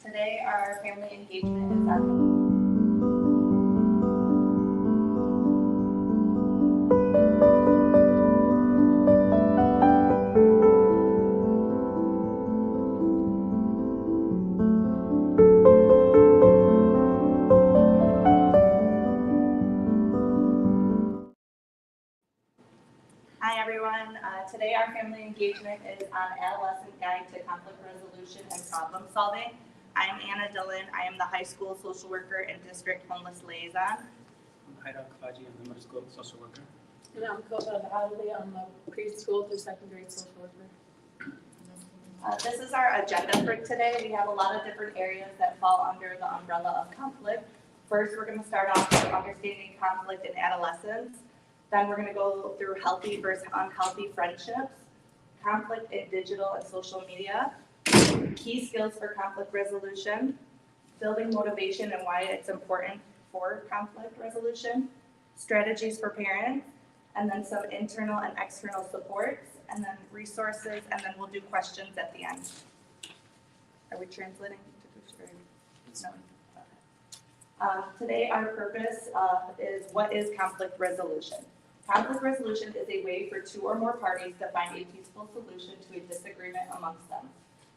Today our family engagement is on. Hi everyone, today our family engagement is on Adolescent Guide to Conflict Resolution and Problem Solving. I'm Anna Dillon. I am the high school social worker and district homeless liaison. I'm Haidar Kafaji. I'm the middle school social worker. And I'm Kota Hadley. I'm the preschool through second grade social worker. This is our agenda for today. We have a lot of different areas that fall under the umbrella of conflict. First, we're going to start off with understanding conflict in adolescence. Then we're going to go through healthy versus unhealthy friendships, conflict in digital and social media, key skills for conflict resolution, building motivation and why it's important for conflict resolution, strategies for parents, and then some internal and external supports, and then resources, and then we'll do questions at the end. Are we translating? No. Today our purpose is what is conflict resolution? Conflict resolution is a way for two or more parties to find a peaceful solution to a disagreement amongst them.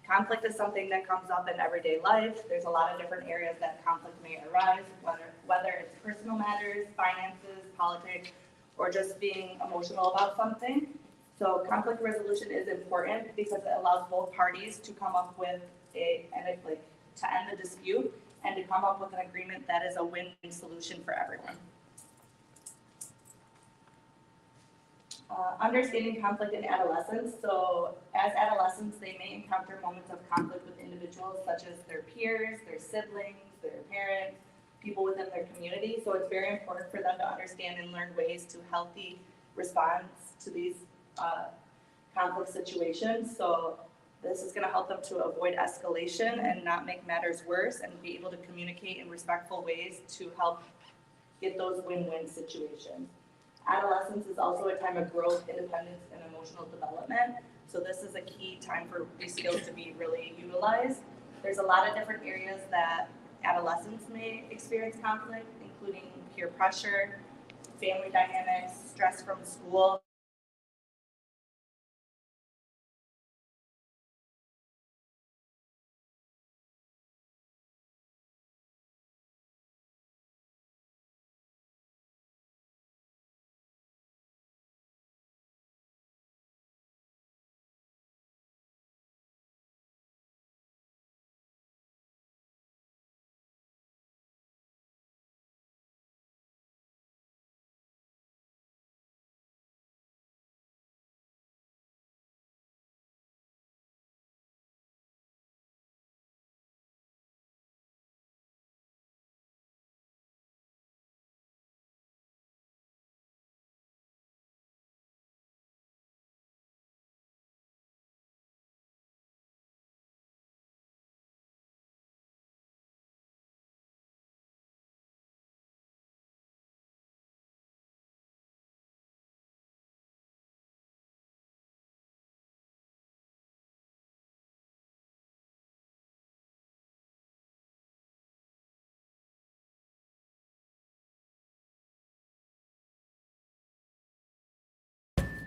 Conflict is something that comes up in everyday life. There's a lot of different areas that conflict may arise, whether it's personal matters, finances, politics, or just being emotional about something. So conflict resolution is important because it allows both parties to come up with to end the dispute and to come up with an agreement that is a win-win solution for everyone. Understanding conflict in adolescence. So as adolescents, they may encounter moments of conflict with individuals such as their peers, their siblings, their parents, people within their community. So it's very important for them to understand and learn ways to healthy respond to these conflict situations. So this is going to help them to avoid escalation and not make matters worse and be able to communicate in respectful ways to help get those win-win situations. Adolescence is also a time of growth, independence, and emotional development. So this is a key time for these skills to be really utilized. There's a lot of different areas that adolescents may experience conflict, including peer pressure, family dynamics, stress from school.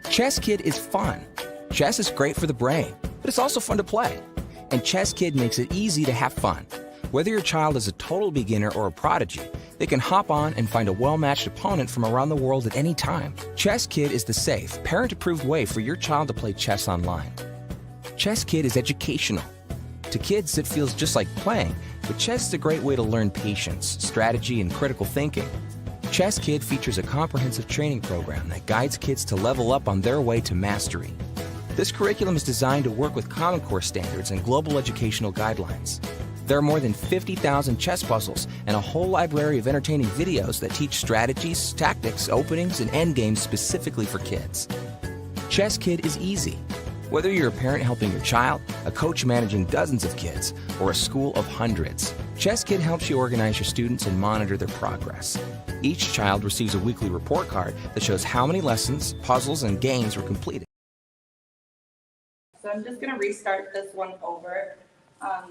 Chess Kid is fun. Chess is great for the brain, but it's also fun to play. And Chess Kid makes it easy to have fun. Whether your child is a total beginner or a prodigy, they can hop on and find a well-matched opponent from around the world at any time. Chess Kid is the safe, parent-approved way for your child to play chess online. Chess Kid is educational. To kids, it feels just like playing, but chess is a great way to learn patience, strategy, and critical thinking. Chess Kid features a comprehensive training program that guides kids to level up on their way to mastery. This curriculum is designed to work with Common Core standards and global educational guidelines. There are more than 50,000 chess puzzles and a whole library of entertaining videos that teach strategies, tactics, openings, and endgames specifically for kids. Chess Kid is easy. Whether you're a parent helping your child, a coach managing dozens of kids, or a school of hundreds, Chess Kid helps you organize your students and monitor their progress. Each child receives a weekly report card that shows how many lessons, puzzles, and games were completed. So I'm just going to restart this one over.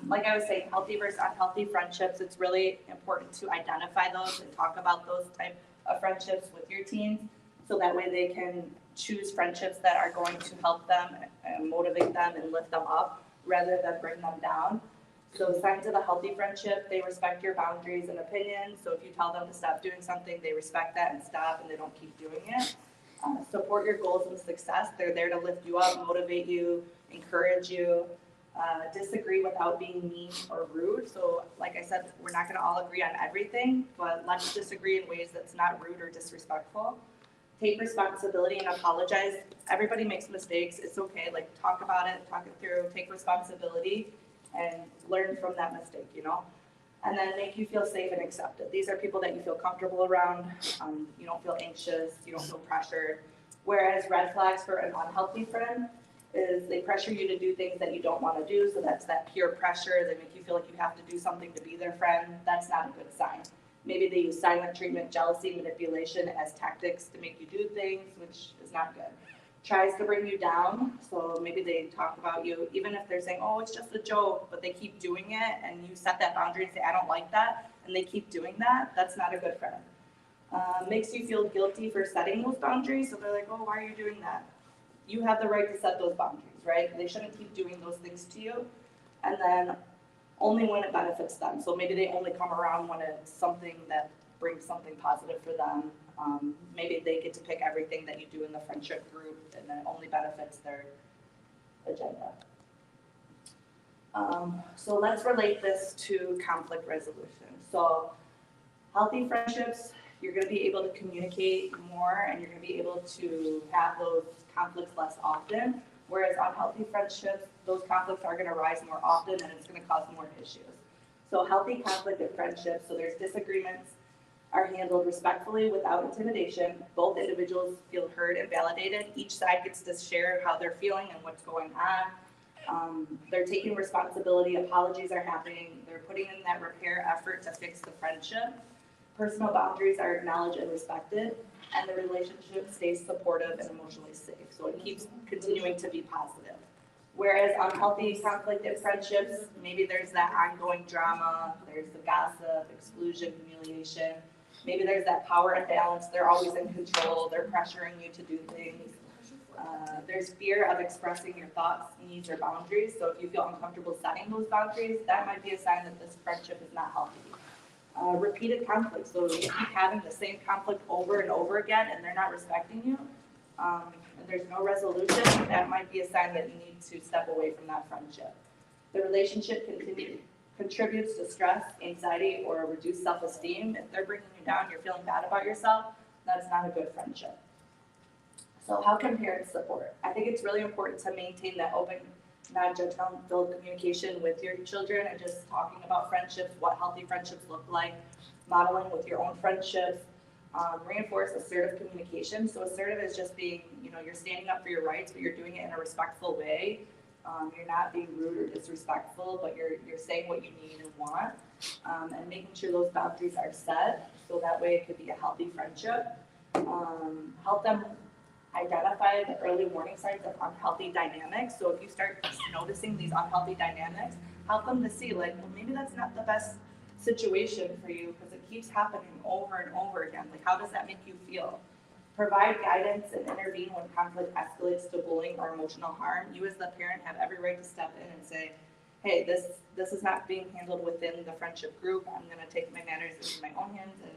Like I was saying, healthy versus unhealthy friendships, it's really important to identify those and talk about those type of friendships with your teens. So that way they can choose friendships that are going to help them and motivate them and lift them up rather than bring them down. So signs of a healthy friendship, they respect your boundaries and opinions. So if you tell them to stop doing something, they respect that and stop and they don't keep doing it. Support your goals and success. They're there to lift you up, motivate you, encourage you. Disagree without being mean or rude. So like I said, we're not gonna all agree on everything, but let's disagree in ways that's not rude or disrespectful. Take responsibility and apologize. Everybody makes mistakes. It's okay. Like talk about it, talk it through, take responsibility and learn from that mistake, you know? And then make you feel safe and accepted. These are people that you feel comfortable around. You don't feel anxious, you don't feel pressured. Whereas red flags for an unhealthy friend is they pressure you to do things that you don't want to do. So that's that peer pressure. They make you feel like you have to do something to be their friend. That's not a good sign. Maybe they use silent treatment, jealousy, manipulation as tactics to make you do things, which is not good. Tries to bring you down. So maybe they talk about you, even if they're saying, oh, it's just a joke, but they keep doing it and you set that boundary and say, I don't like that, and they keep doing that, that's not a good friend. Makes you feel guilty for setting those boundaries. So they're like, oh, why are you doing that? You have the right to set those boundaries, right? They shouldn't keep doing those things to you. And then only when it benefits them. So maybe they only come around when it's something that brings something positive for them. Maybe they get to pick everything that you do in the friendship group and then it only benefits their agenda. So let's relate this to conflict resolution. So healthy friendships, you're going to be able to communicate more and you're going to be able to have those conflicts less often. Whereas unhealthy friendships, those conflicts are going to rise more often and it's going to cause more issues. So healthy conflict in friendships, so there's disagreements, are handled respectfully without intimidation. Both individuals feel heard and validated. Each side gets to share how they're feeling and what's going on. They're taking responsibility, apologies are happening, they're putting in that repair effort to fix the friendship. Personal boundaries are acknowledged and respected, and the relationship stays supportive and emotionally safe. So it keeps continuing to be positive. Whereas unhealthy conflict in friendships, maybe there's that ongoing drama, there's the gossip, exclusion, humiliation. Maybe there's that power imbalance, they're always in control, they're pressuring you to do things. There's fear of expressing your thoughts, needs, or boundaries. So if you feel uncomfortable setting those boundaries, that might be a sign that this friendship is not healthy. Repeated conflict, so you keep having the same conflict over and over again and they're not respecting you, and there's no resolution, that might be a sign that you need to step away from that friendship. The relationship contributes to stress, anxiety, or reduced self-esteem. If they're bringing you down, you're feeling bad about yourself, that's not a good friendship. So how can parents support? I think it's really important to maintain that open, non-judgmental communication with your children and just talking about friendships, what healthy friendships look like, modeling with your own friendships, reinforce assertive communication. So assertive is just being, you're standing up for your rights, but you're doing it in a respectful way. You're not being rude or disrespectful, but you're saying what you need and want, and making sure those boundaries are set, so that way it could be a healthy friendship. Help them identify the early warning signs of unhealthy dynamics. So if you start noticing these unhealthy dynamics, help them to see well, maybe that's not the best situation for you because it keeps happening over and over again. How does that make you feel? Provide guidance and intervene when conflict escalates to bullying or emotional harm. You as the parent have every right to step in and say, hey, this is not being handled within the friendship group. I'm going to take my matters into my own hands and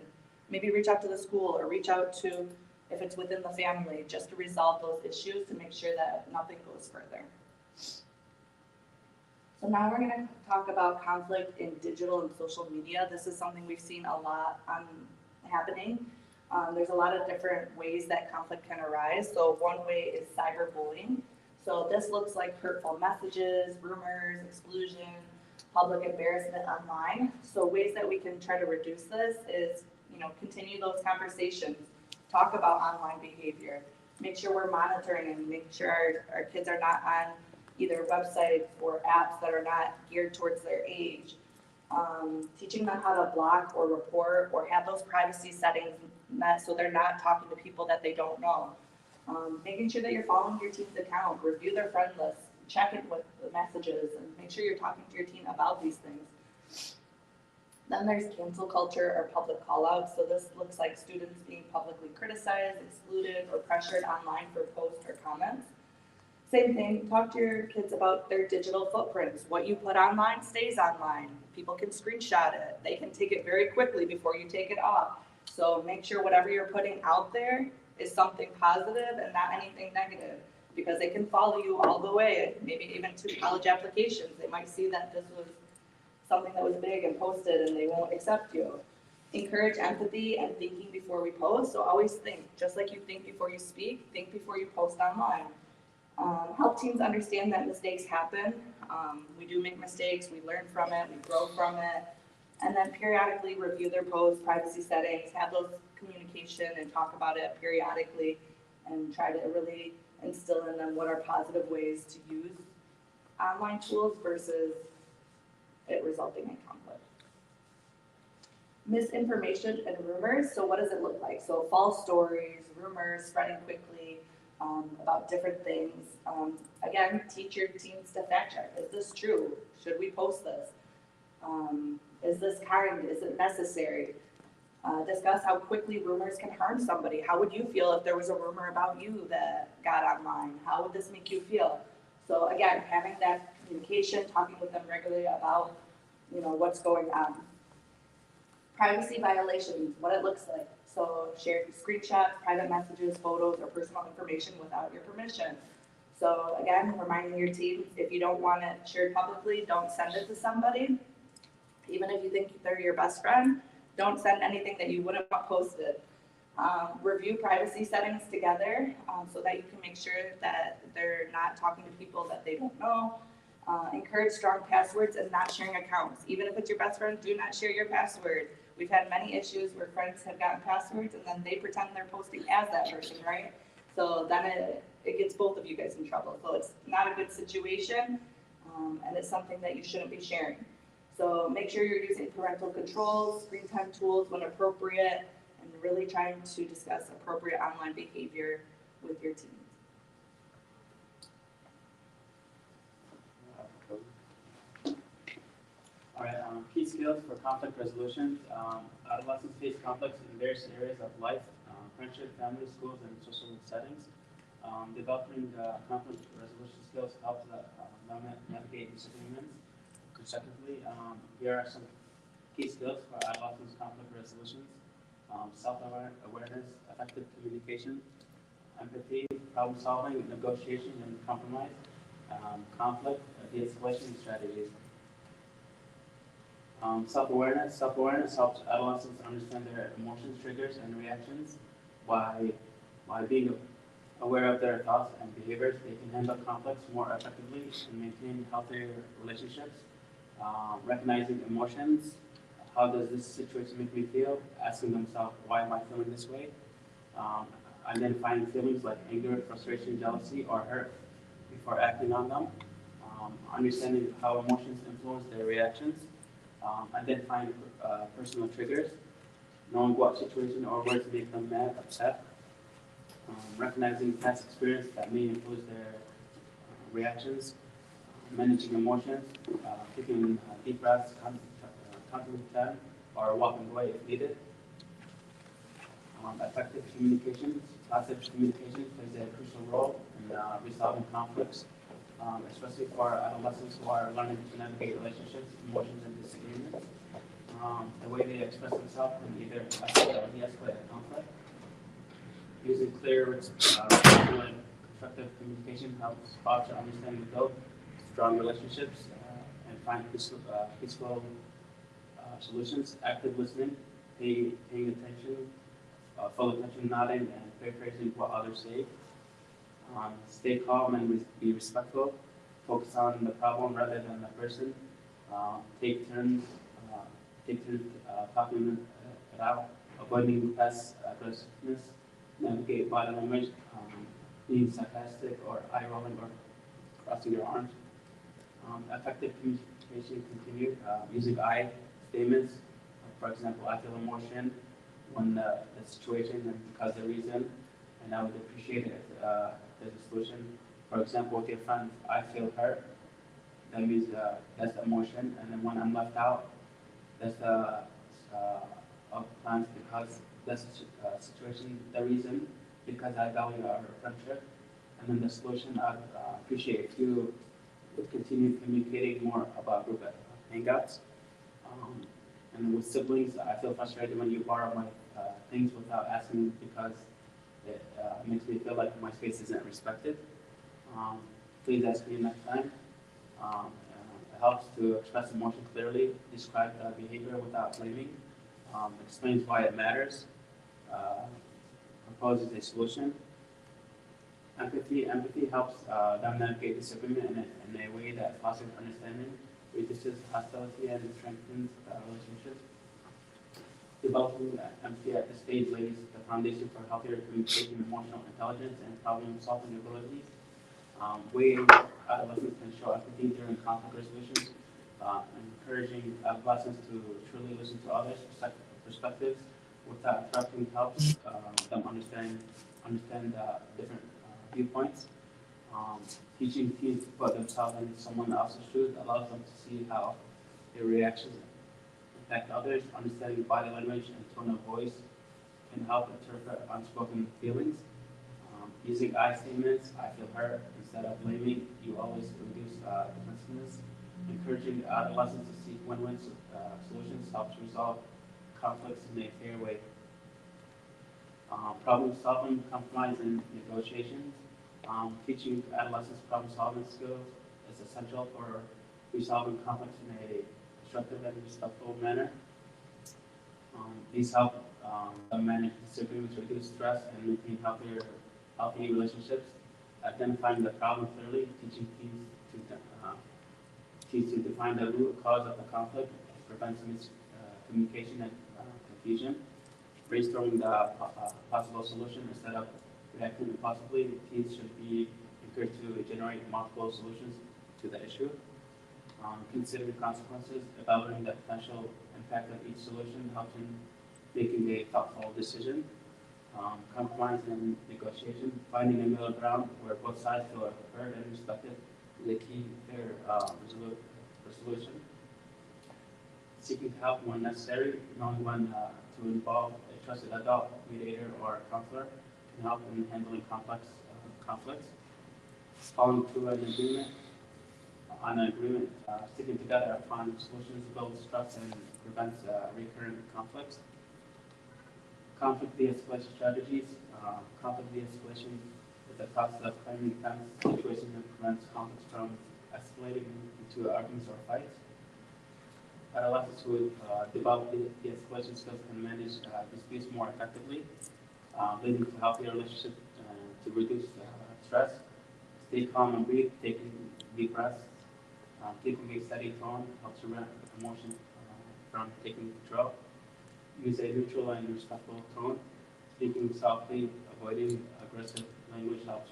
maybe reach out to the school or reach out to, if it's within the family, just to resolve those issues to make sure that nothing goes further. So now we're going to talk about conflict in digital and social media. This is something we've seen a lot happening. There's a lot of different ways that conflict can arise. So one way is cyberbullying. So this looks like hurtful messages, rumors, exclusion, public embarrassment online. So ways that we can try to reduce this is, continue those conversations. Talk about online behavior. Make sure we're monitoring and make sure our kids are not on either websites or apps that are not geared towards their age. Teaching them how to block or report or have those privacy settings met so they're not talking to people that they don't know. Making sure that you're following your team's account, review their friend list, check in with the messages and make sure you're talking to your teen about these things. Then there's cancel culture or public call-outs. So this looks like students being publicly criticized, excluded, or pressured online for posts or comments. Same thing, talk to your kids about their digital footprints. What you put online stays online. People can screenshot it. They can take it very quickly before you take it off. So make sure whatever you're putting out there is something positive and not anything negative, because they can follow you all the way, maybe even to college applications. They might see that this was something that was big and posted and they won't accept you. Encourage empathy and thinking before we post. So always think, just like you think before you speak, think before you post online. Help teens understand that mistakes happen. We do make mistakes, we learn from it, we grow from it. And then periodically review their posts, privacy settings, have those communication and talk about it periodically, and try to really instill in them what are positive ways to use online tools versus it resulting in conflict. Misinformation and rumors. So what does it look like? So false stories, rumors spreading quickly about different things. Again, teach your teens to fact check. Is this true? Should we post this? Is this kind? Is it necessary? Discuss how quickly rumors can harm somebody. How would you feel if there was a rumor about you that got online? How would this make you feel? So again, having that communication, talking with them regularly about, what's going on. Privacy violations, what it looks like. So share screenshots, private messages, photos, or personal information without your permission. So again, reminding your teens, if you don't want it shared publicly, don't send it to somebody. Even if you think they're your best friend, don't send anything that you wouldn't want posted. Review privacy settings together so that you can make sure that they're not talking to people that they don't know. Encourage strong passwords and not sharing accounts. Even if it's your best friend, do not share your password. We've had many issues where friends have gotten passwords and then they pretend they're posting as that person, right? So then it gets both of you guys in trouble. So it's not a good situation, and it's something that you shouldn't be sharing. So make sure you're using parental controls, screen time tools when appropriate, and really trying to discuss appropriate online behavior with your teens. All right, key skills for conflict resolution. Adolescents face conflicts in various areas of life, friendship, family, schools, and social settings. Developing conflict resolution skills helps navigate disagreements constructively. Here are some key skills for adolescents conflict resolutions. Self-awareness, effective communication, empathy, problem solving, negotiation, and compromise. Conflict, de-escalation strategies. Self-awareness helps adolescents understand their emotions, triggers, and reactions. By being aware of their thoughts and behaviors, they can handle conflicts more effectively and maintain healthier relationships. Recognizing emotions, how does this situation make me feel? Asking themselves, why am I feeling this way? Identifying feelings like anger, frustration, jealousy, or hurt before acting on them. Understanding how emotions influence their reactions. Identifying personal triggers, knowing what situation or words make them mad, upset, recognizing past experience that may influence their reactions, managing emotions, taking deep breaths, counting to 10, or walking away if needed. Effective communication, positive communication plays a crucial role in resolving conflicts, especially for adolescents who are learning to navigate relationships, emotions, and disagreements. The way they express themselves can either escalate or de-escalate a conflict. Using clear, respectful, and constructive communication helps foster understanding, build strong relationships, and find peaceful solutions. Active listening, paying attention, full attention, nodding, and paraphrasing what others say. Stay calm and be respectful. Focus on the problem rather than the person. Take turns talking it out, avoiding passive aggressiveness, navigate body language, being sarcastic or eye rolling or crossing your arms. Effective communication continued using I statements. For example, I feel emotion when the situation and because the reason, and I would appreciate it if there's a solution. For example, with your friends, I feel hurt. That means that's the emotion, and then when I'm left out, that's the plans because that's the situation, the reason because I value our friendship, and then the solution. I appreciate if you would continue communicating more about group hangouts. And with siblings, I feel frustrated when you borrow my things without asking because it makes me feel like my space isn't respected. Please ask me next time. It helps to express emotion clearly, describe the behavior without blaming, explains why it matters, proposes a solution. Empathy helps them navigate disagreement in a way that fosters understanding, reduces hostility, and strengthens relationships. Developing empathy at this stage lays the foundation for healthier communication, emotional intelligence, and problem-solving abilities. Ways adolescents can show empathy during conflict resolutions, encouraging adolescents to truly listen to others' perspectives without interrupting helps them understand different viewpoints. Teaching teens to put themselves in someone else's shoes allows them to see how their reactions affect others. Understanding body language and tone of voice can help interpret unspoken feelings. Using I statements, I feel hurt, instead of blaming, you always reduce defensiveness. Encouraging adolescents to seek win-win solutions helps resolve conflicts in a fair way. Problem solving, compromise, and negotiations. Teaching adolescents problem solving skills is essential for resolving conflicts in a constructive and respectful manner. These help them manage disagreements, reduce stress, and maintain healthy relationships. Identifying the problem clearly, teaching teens to define the root cause of the conflict, prevents miscommunication and confusion. Brainstorming the possible solution instead of reacting impulsively, teens should be encouraged to generate multiple solutions to the issue. Considering consequences, evaluating the potential impact of each solution helps in making a thoughtful decision. Compromise and negotiation, finding a middle ground where both sides feel heard and respected is a key fair resolution. Seeking help when necessary, knowing when to involve a trusted adult, mediator, or counselor can help in handling complex conflicts. Following through on an agreement, sticking together upon solutions builds trust and prevents recurrent conflicts. Conflict de-escalation strategies. Conflict de-escalation is the process of claiming tense situations that prevents conflicts from escalating into arguments or fights. Adolescents who develop de-escalation skills can manage disputes more effectively, leading to healthier relationships to reduce stress. Stay calm and breathe, taking deep breaths. Keeping a steady tone helps prevent emotion from taking control. Use a neutral and respectful tone. Speaking softly, avoiding aggressive language helps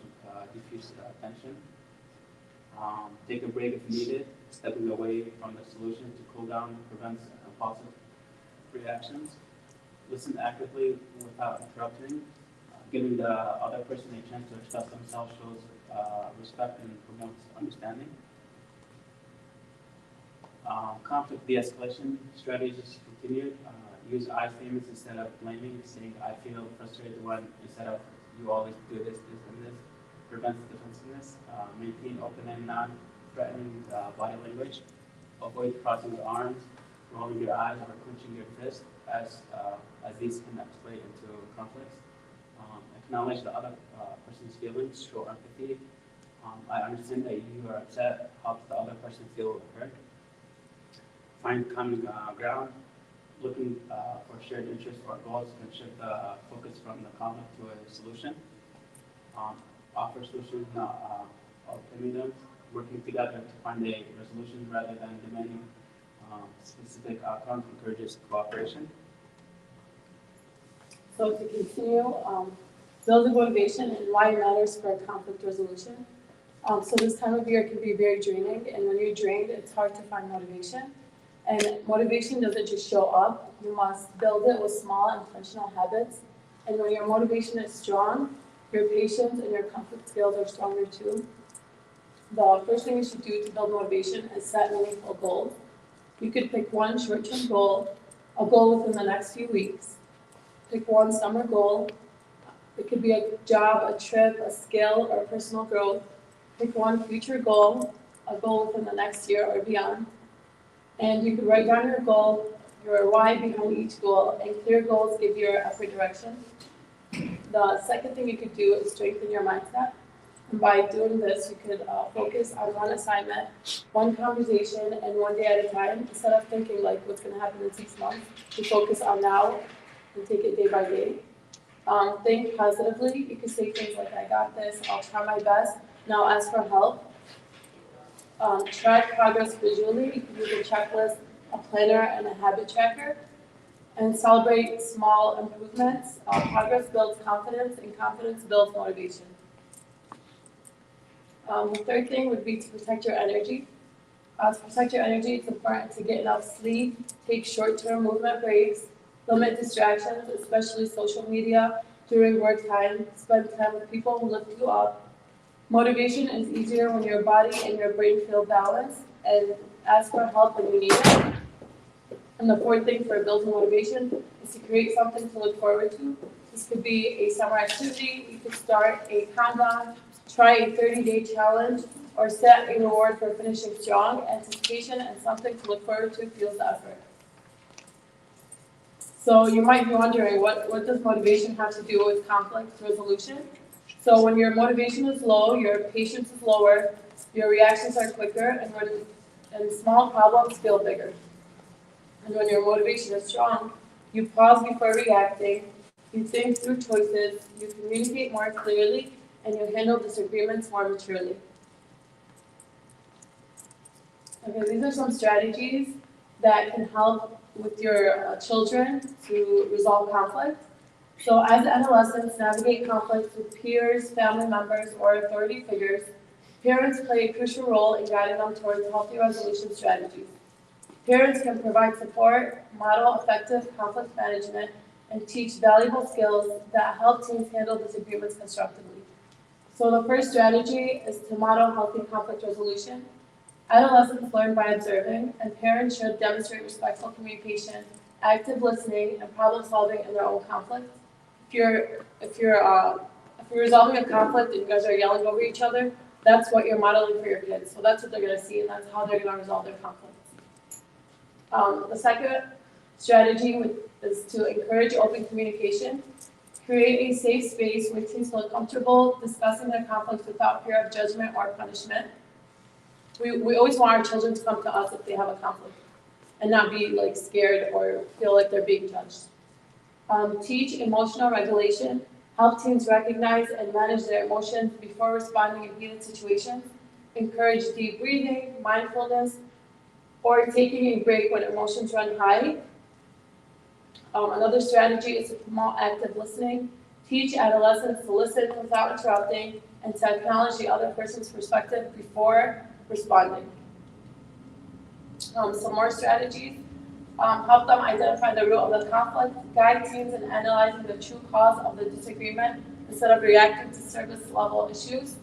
diffuse tension. Take a break if needed. Stepping away from the solution to cool down prevents impulsive reactions. Listen actively without interrupting. Giving the other person a chance to express themselves shows respect and promotes understanding. Conflict de-escalation strategies continued. Use I statements instead of blaming, saying I feel frustrated when instead of you always do this, and this. Prevents defensiveness. Maintain open and non-threatening body language. Avoid crossing your arms, rolling your eyes, or clenching your fist, as these can escalate into conflicts. Acknowledge the other person's feelings, show empathy. I understand that you are upset, helps the other person feel heard. Find common ground. Looking for shared interests or goals can shift the focus from the conflict to a solution. Offer solutions, not ultimatums. Working together to find a resolution rather than demanding specific outcomes encourages cooperation. So to continue, building motivation and why it matters for conflict resolution. So this time of year can be very draining, and when you're drained, it's hard to find motivation. And motivation doesn't just show up. You must build it with small intentional habits. And when your motivation is strong, your patience and your conflict skills are stronger too. The first thing you should do to build motivation is set meaningful goals. You could pick one short-term goal, a goal within the next few weeks. Pick one summer goal. It could be a job, a trip, a skill, or personal growth. Pick one future goal, a goal within the next year or beyond. And you could write down your goal, your why behind each goal, and clear goals give your effort direction. The second thing you could do is strengthen your mindset. And by doing this, you could focus on one assignment, one conversation, and one day at a time, instead of thinking like what's going to happen in 6 months. You focus on now and take it day by day. Think positively. You could say things like, I got this, I'll try my best, now ask for help. Track progress visually. You can use a checklist, a planner, and a habit tracker. And celebrate small improvements. Progress builds confidence, and confidence builds motivation. The third thing would be to protect your energy. To protect your energy, it's important to get enough sleep, take short-term movement breaks, limit distractions, especially social media, during work time, spend time with people who lift you up. Motivation is easier when your body and your brain feel balanced, and ask for help when you need it. And the fourth thing for building motivation is to create something to look forward to. This could be a summer activity, you could start a countdown, try a 30-day challenge, or set a reward for finishing strong. Anticipation and something to look forward to fuels the effort. So you might be wondering, what does motivation have to do with conflict resolution? So when your motivation is low, your patience is lower, your reactions are quicker, and small problems feel bigger. And when your motivation is strong, you pause before reacting, you think through choices, you communicate more clearly, and you handle disagreements more maturely. Okay, these are some strategies that can help with your children to resolve conflict. So as adolescents navigate conflicts with peers, family members, or authority figures, parents play a crucial role in guiding them towards healthy resolution strategies. Parents can provide support, model effective conflict management, and teach valuable skills that help teens handle disagreements constructively. So the first strategy is to model healthy conflict resolution. Adolescents learn by observing, and parents should demonstrate respectful communication, active listening, and problem solving in their own conflicts. If you're resolving a conflict and you guys are yelling over each other, that's what you're modeling for your kids. So that's what they're going to see, and that's how they're going to resolve their conflicts. The second strategy is to encourage open communication. Create a safe space where teens feel comfortable discussing their conflicts without fear of judgment or punishment. We always want our children to come to us if they have a conflict and not be like scared or feel like they're being judged. Teach emotional regulation. Help teens recognize and manage their emotions before responding in heated situations. Encourage deep breathing, mindfulness, or taking a break when emotions run high. Another strategy is to promote active listening. Teach adolescents to listen without interrupting and to acknowledge the other person's perspective before responding. Some more strategies. Help them identify the root of the conflict. Guide teens in analyzing the true cause of the disagreement instead of reacting to surface level issues.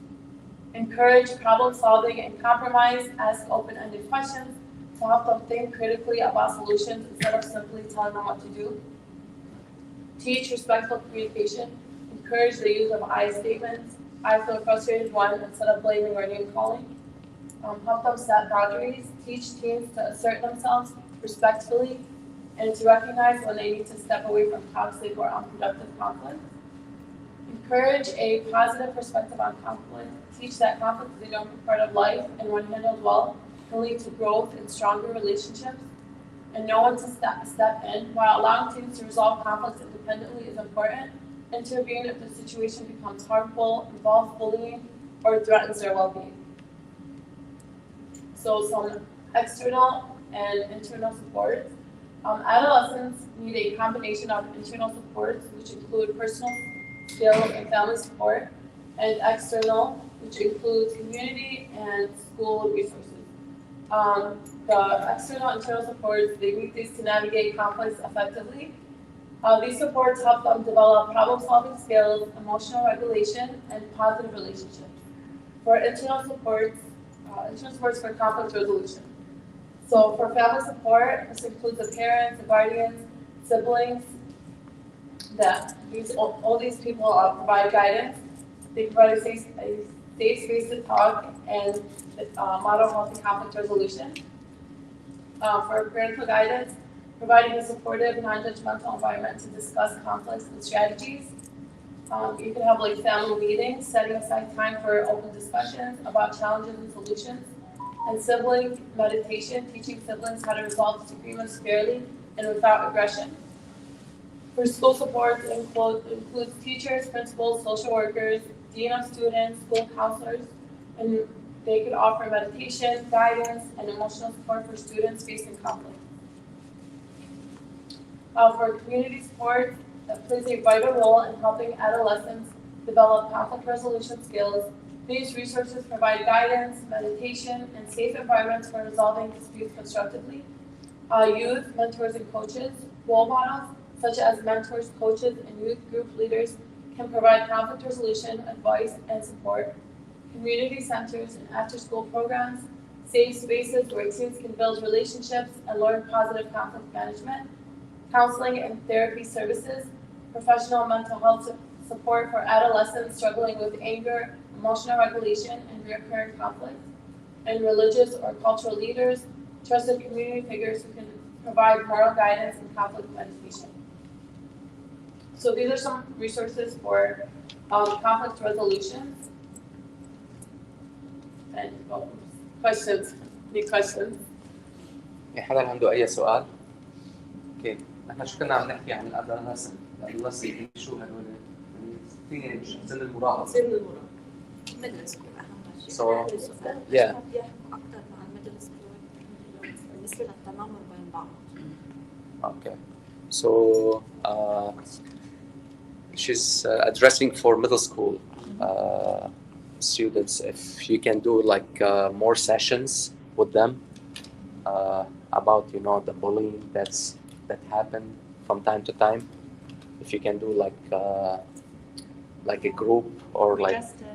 Encourage problem solving and compromise. Ask open-ended questions to help them think critically about solutions instead of simply telling them what to do. Teach respectful communication. Encourage the use of I statements. I feel frustrated when, instead of blaming or name calling. Help them set boundaries. Teach teens to assert themselves respectfully and to recognize when they need to step away from toxic or unproductive conflict. Encourage a positive perspective on conflict. Teach that conflict is a normal part of life, and when handled well, can lead to growth and stronger relationships. And know when to step in. While allowing teens to resolve conflicts independently is important, intervene if the situation becomes harmful, involves bullying, or threatens their well-being. So some external and internal supports. Adolescents need a combination of internal supports, which include personal, skill, and family support, and external, which includes community and school resources. The external and internal supports, they need these to navigate conflicts effectively. These supports help them develop problem-solving skills, emotional regulation, and positive relationships. For internal supports, entrance words for conflict resolution. So for family support, this includes the parents, the guardians, siblings, all these people provide guidance. They provide a safe space to talk and model healthy conflict resolution. For parental guidance, providing a supportive, non-judgmental environment to discuss conflicts and strategies. You can have like family meetings, setting aside time for open discussions about challenges and solutions. And sibling meditation, teaching siblings how to resolve disagreements fairly and without aggression. For school support, it includes teachers, principals, social workers, dean of students, school counselors, and they could offer meditation, guidance, and emotional support for students facing conflict. For community support, that plays a vital role in helping adolescents develop conflict resolution skills. These resources provide guidance, meditation, and safe environments for resolving disputes constructively. Youth, mentors, and coaches, role models, such as mentors, coaches, and youth group leaders, can provide conflict resolution, advice, and support. Community centers and after-school programs, safe spaces where teens can build relationships and learn positive conflict management. Counseling and therapy services, professional mental health support for adolescents struggling with anger, emotional regulation, and recurrent conflict, and religious or cultural leaders, trusted community figures who can provide moral guidance and conflict mediation. So these are some resources for conflict resolution. And questions? Any questions? في حدا عنده أي سؤال؟ اوكي، نحن شو كنا عم نحكي عن الأدolescent، الأدolescent شو هدول؟ يعني سن المراهقة. سن المراهقة. ميدل سكول أهم شيء. So, yeah. بيحكوا أكثر مع الميدل سكول بالنسبة للتنمر بين بعض. Okay, so she's addressing for middle school students. If you can do like more sessions with them about the bullying that happen from time to time. If you can do like a group or We like. just did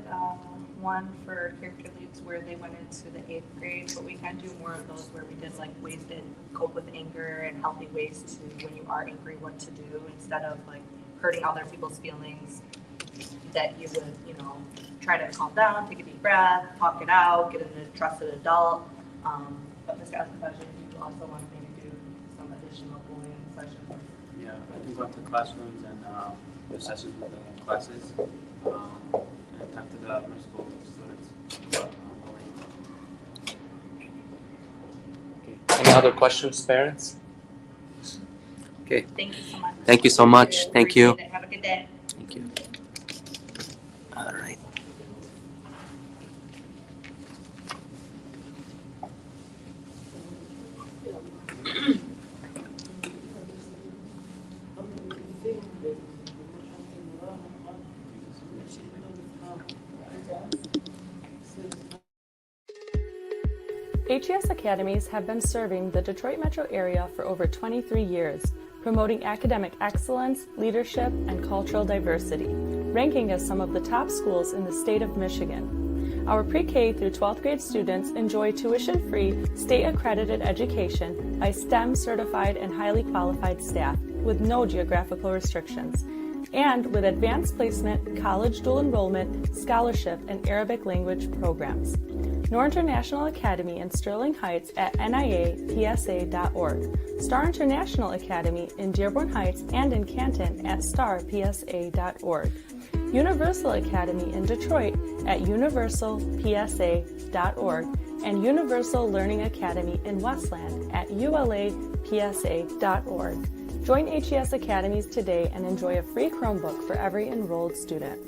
one for character leads where they went into the 8th grade, but we can do more of those where we did like ways to cope with anger and healthy ways to, when you are angry, what to do instead of like hurting other people's feelings, that you would, try to calm down, take a deep breath, talk it out, get a trusted adult. But Mr. Askabajin, you also want to maybe do some additional bullying sessions. Yeah, I can go up to classrooms and do sessions with the classes and talk to the middle school students about bullying. Any other questions, parents? Okay, Thank you so much. thank you so much. Thank you. Appreciate it. Have a good day. Thank you. All right. HES Academies have been serving the Detroit metro area for over 23 years, promoting academic excellence, leadership, and cultural diversity, ranking as some of the top schools in the state of Michigan. Our pre-K through 12th grade students enjoy tuition-free, state-accredited education by STEM-certified and highly qualified staff with no geographical restrictions, and with advanced placement, college dual enrollment, scholarship, and Arabic language programs. Noor International Academy in Sterling Heights at niapsa.org, Star International Academy in Dearborn Heights and in Canton at starpsa.org, Universal Academy in Detroit at universalpsa.org, and Universal Learning Academy in Westland at ulapsa.org. Join HES Academies today and enjoy a free Chromebook for every enrolled student.